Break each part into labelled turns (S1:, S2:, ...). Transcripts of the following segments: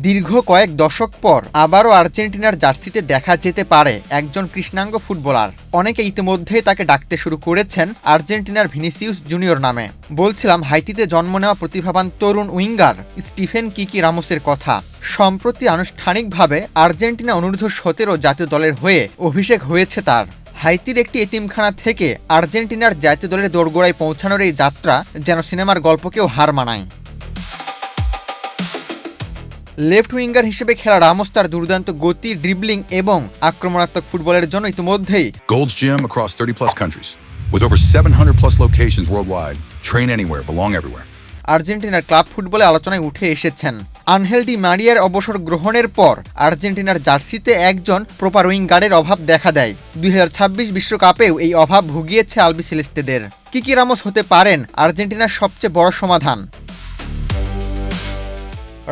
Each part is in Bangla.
S1: দীর্ঘ কয়েক দশক পর আবারও আর্জেন্টিনার জার্সিতে দেখা যেতে পারে একজন কৃষ্ণাঙ্গ ফুটবলার। অনেকে ইতিমধ্যেই তাকে ডাকতে শুরু করেছেন আর্জেন্টিনার ভিনিসিউস জুনিয়র নামে। বলছিলাম হাইতিতে জন্ম নেওয়া প্রতিভাবান তরুণ উইঙ্গার স্টিফেন কিকি রামোসের কথা। সম্প্রতি আনুষ্ঠানিকভাবে আর্জেন্টিনা অনূর্ধ্ব-17 জাতীয় দলের হয়ে অভিষেক হয়েছে তার। হাইতির একটি এতিমখানা থেকে আর্জেন্টিনার জাতীয় দলের দোরগোড়ায় পৌঁছানোর এই যাত্রা যেন সিনেমার গল্পকেও হার মানায়। লেফট উইঙ্গার হিসেবে খেলা রামোস তার দুর্দান্ত গতি, ড্রিবলিং এবং আক্রমণাত্মক ফুটবলের জন্য ইতিমধ্যেই
S2: Gold's Gym across 30 plus countries. With over 700 plus locations worldwide. Train anywhere, belong everywhere.
S1: আর্জেন্টিনার ক্লাব ফুটবলে আলোচনায় উঠে এসেছেন। আনহেল ডি মারিয়ার অবসর গ্রহণের পর আর্জেন্টিনার জার্সিতে একজন প্রপার উইঙ্গারের অভাব দেখা দেয়। 2026 বিশ্বকাপেও এই অভাব ভুগিয়েছে আলবিসেলেস্তেদের। কিকি রামোস হতে পারেন আর্জেন্টিনার সবচেয়ে বড় সমাধান।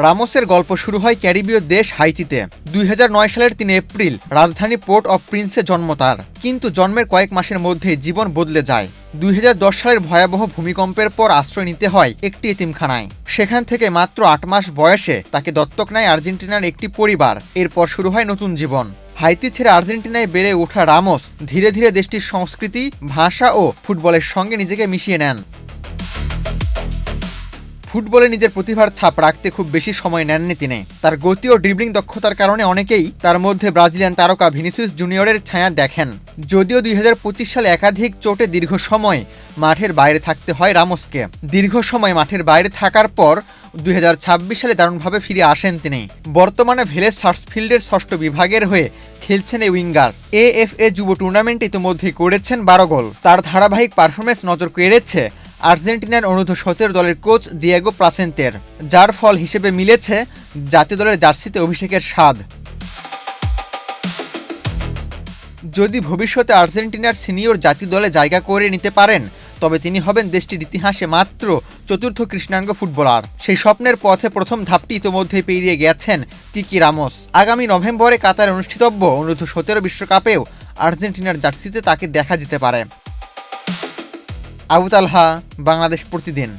S1: রামোসের গল্প শুরু হয় ক্যারিবীয় দেশ হাইতিতে। 2009 সালের 3 এপ্রিল রাজধানী পোর্ট অব প্রিন্সে জন্ম তার। কিন্তু জন্মের কয়েক মাসের মধ্যেই জীবন বদলে যায়। 2010 সালের ভয়াবহ ভূমিকম্পের পর আশ্রয় নিতে হয় একটি এতিমখানায়। সেখান থেকে মাত্র 8 মাস বয়সে তাকে দত্তক নেয় আর্জেন্টিনার একটি পরিবার। এরপর শুরু হয় নতুন জীবন। হাইতি ছেড়ে আর্জেন্টিনায় বেড়ে ওঠা রামোস ধীরে ধীরে দেশটির সংস্কৃতি, ভাষা ও ফুটবলের সঙ্গে নিজেকে মিশিয়ে নেন। ফুটবলে নিজের প্রতিভার ছাপ রাখতে খুব বেশি সময় নেননি তিনি। তার গতি ও ড্রিবলিং দক্ষতার কারণে অনেকেই তার মধ্যে ব্রাজিলিয়ান তারকা ভিনিসিউস জুনিয়রের ছায়া দেখেন। যদিও 2025 সালে একাধিক চোটে দীর্ঘ সময় মাঠের বাইরে থাকতে হয় রামোসকে। দীর্ঘ সময় মাঠের বাইরে থাকার পর 2026 সালে দারুণভাবে ফিরে আসেন তিনি। বর্তমানে ভেলেস সার্সফিল্ডের 6ষ্ঠ বিভাগের হয়ে খেলছেন এই উইঙ্গার। এএফএ যুব টুর্নামেন্টে ইতিমধ্যেই করেছেন 12 গোল। তার ধারাবাহিক পারফরমেন্স নজর কেড়েছে আর্জেন্টিনার অনূর্ধ্ব-17 দলের কোচ দিয়েগো প্লাসেন্তের, যার ফল হিসেবে মিলেছে জাতীয় দলের জার্সিতে অভিষেকের স্বাদ। যদি ভবিষ্যতে আর্জেন্টিনার সিনিয়র জাতীয় দলে জায়গা করে নিতে পারেন, তবে তিনি হবেন দেশটির ইতিহাসে মাত্র 4র্থ কৃষ্ণাঙ্গ ফুটবলার। সেই স্বপ্নের পথে প্রথম ধাপটি ইতিমধ্যেই পেরিয়ে গেছেন কিকি রামোস। আগামী নভেম্বরে কাতারে অনুষ্ঠিতব্য অনূর্ধ্ব-17 বিশ্বকাপেও আর্জেন্টিনার জার্সিতে তাকে দেখা যেতে পারে। আবু তালহা, বাংলাদেশ প্রতিদিন।